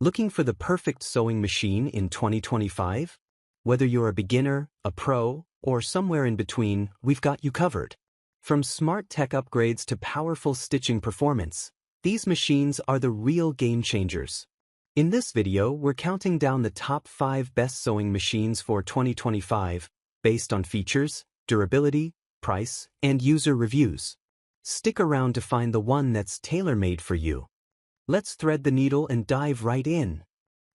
Looking for the perfect sewing machine in 2025? Whether you're a beginner, a pro, or somewhere in between, we've got you covered. From smart tech upgrades to powerful stitching performance, these machines are the real game changers. In this video, we're counting down the top 5 best sewing machines for 2025, based on features, durability, price, and user reviews. Stick around to find the one that's tailor-made for you. Let's thread the needle and dive right in.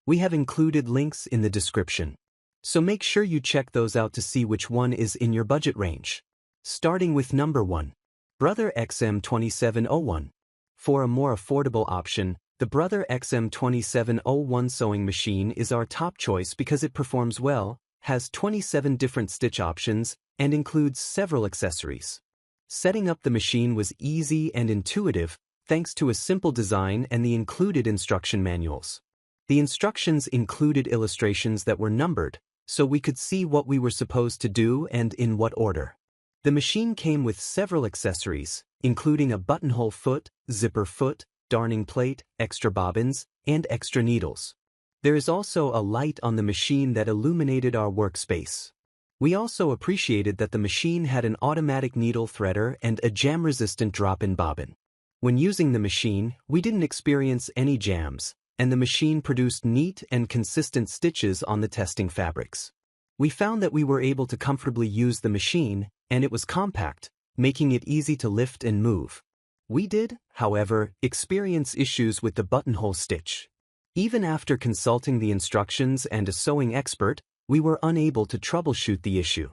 We have included links in the description, so make sure you check those out to see which one is in your budget range. Starting with number 1. Brother XM2701. For a more affordable option, the Brother XM2701 sewing machine is our top choice because it performs well, has 27 different stitch options, and includes several accessories. Setting up the machine was easy and intuitive, thanks to a simple design and the included instruction manuals. The instructions included illustrations that were numbered, so we could see what we were supposed to do and in what order. The machine came with several accessories, including a buttonhole foot, zipper foot, darning plate, extra bobbins, and extra needles. There is also a light on the machine that illuminated our workspace. We also appreciated that the machine had an automatic needle threader and a jam-resistant drop-in bobbin. When using the machine, we didn't experience any jams, and the machine produced neat and consistent stitches on the testing fabrics. We found that we were able to comfortably use the machine, and it was compact, making it easy to lift and move. We did, however, experience issues with the buttonhole stitch. Even after consulting the instructions and a sewing expert, we were unable to troubleshoot the issue.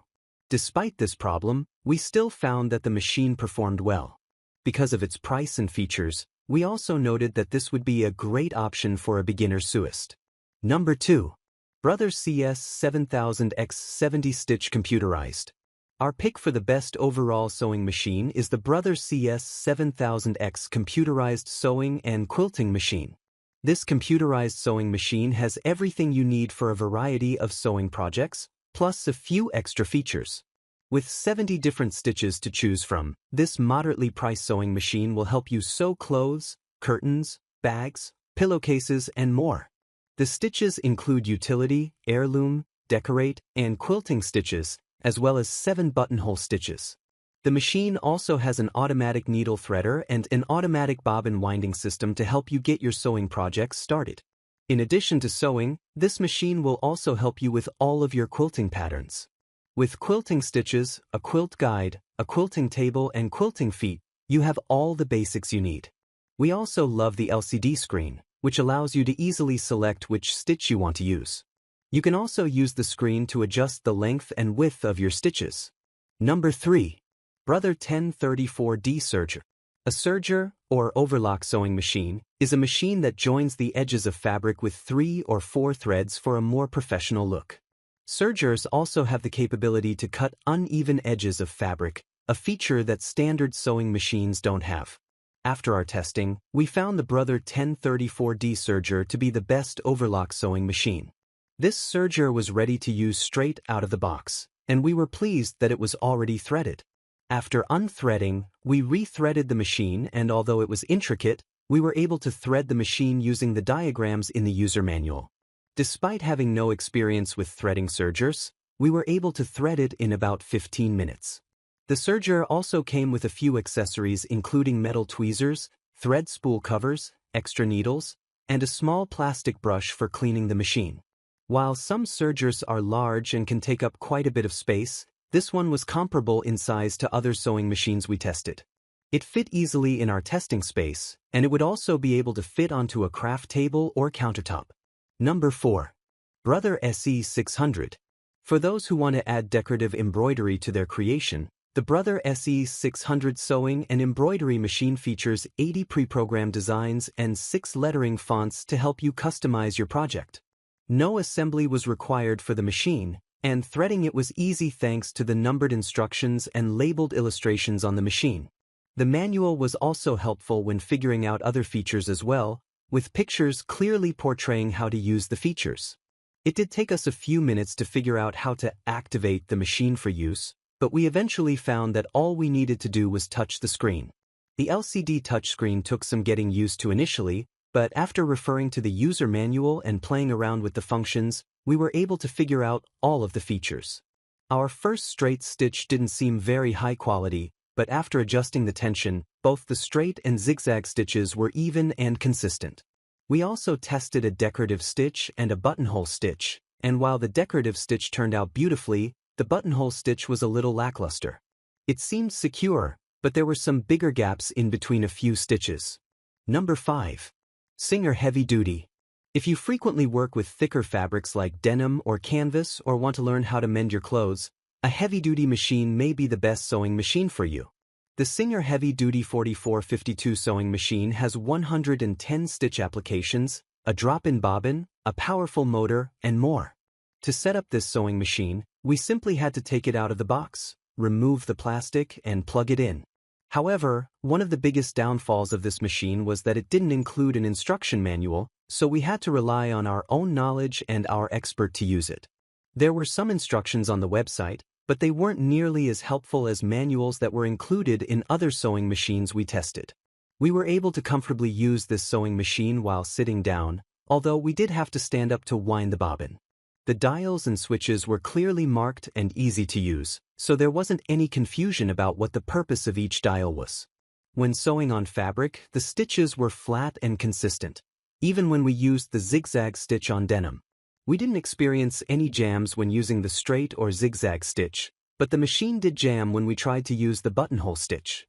Despite this problem, we still found that the machine performed well. Because of its price and features, we also noted that this would be a great option for a beginner sewist. Number 2. Brother CS7000X 70-stitch computerized. Our pick for the best overall sewing machine is the Brother CS7000X computerized sewing and quilting machine. This computerized sewing machine has everything you need for a variety of sewing projects, plus a few extra features. With 70 different stitches to choose from, this moderately priced sewing machine will help you sew clothes, curtains, bags, pillowcases, and more. The stitches include utility, heirloom, decorate, and quilting stitches, as well as 7 buttonhole stitches. The machine also has an automatic needle threader and an automatic bobbin winding system to help you get your sewing projects started. In addition to sewing, this machine will also help you with all of your quilting patterns. With quilting stitches, a quilt guide, a quilting table, and quilting feet, you have all the basics you need. We also love the LCD screen, which allows you to easily select which stitch you want to use. You can also use the screen to adjust the length and width of your stitches. Number 3. Brother 1034D Serger. A serger, or overlock sewing machine, is a machine that joins the edges of fabric with 3 or 4 threads for a more professional look. Sergers also have the capability to cut uneven edges of fabric, a feature that standard sewing machines don't have. After our testing, we found the Brother 1034D Serger to be the best overlock sewing machine. This serger was ready to use straight out of the box, and we were pleased that it was already threaded. After unthreading, we re-threaded the machine, and although it was intricate, we were able to thread the machine using the diagrams in the user manual. Despite having no experience with threading sergers, we were able to thread it in about 15 minutes. The serger also came with a few accessories including metal tweezers, thread spool covers, extra needles, and a small plastic brush for cleaning the machine. While some sergers are large and can take up quite a bit of space, this one was comparable in size to other sewing machines we tested. It fit easily in our testing space, and it would also be able to fit onto a craft table or countertop. Number 4. Brother SE600. For those who want to add decorative embroidery to their creation, the Brother SE600 sewing and embroidery machine features 80 pre-programmed designs and 6 lettering fonts to help you customize your project. No assembly was required for the machine, and threading it was easy thanks to the numbered instructions and labeled illustrations on the machine. The manual was also helpful when figuring out other features as well, with pictures clearly portraying how to use the features. It did take us a few minutes to figure out how to activate the machine for use, but we eventually found that all we needed to do was touch the screen. The LCD touchscreen took some getting used to initially, but after referring to the user manual and playing around with the functions, we were able to figure out all of the features. Our first straight stitch didn't seem very high quality, but after adjusting the tension, both the straight and zigzag stitches were even and consistent. We also tested a decorative stitch and a buttonhole stitch, and while the decorative stitch turned out beautifully, the buttonhole stitch was a little lackluster. It seemed secure, but there were some bigger gaps in between a few stitches. Number 5. Serger Heavy Duty. If you frequently work with thicker fabrics like denim or canvas or want to learn how to mend your clothes, a heavy-duty machine may be the best sewing machine for you. The Serger Heavy Duty 4452 sewing machine has 110 stitch applications, a drop-in bobbin, a powerful motor, and more. To set up this sewing machine, we simply had to take it out of the box, remove the plastic, and plug it in. However, one of the biggest downfalls of this machine was that it didn't include an instruction manual, so we had to rely on our own knowledge and our expert to use it. There were some instructions on the website, but they weren't nearly as helpful as manuals that were included in other sewing machines we tested. We were able to comfortably use this sewing machine while sitting down, although we did have to stand up to wind the bobbin. The dials and switches were clearly marked and easy to use, so there wasn't any confusion about what the purpose of each dial was. When sewing on fabric, the stitches were flat and consistent, even when we used the zigzag stitch on denim. We didn't experience any jams when using the straight or zigzag stitch, but the machine did jam when we tried to use the buttonhole stitch.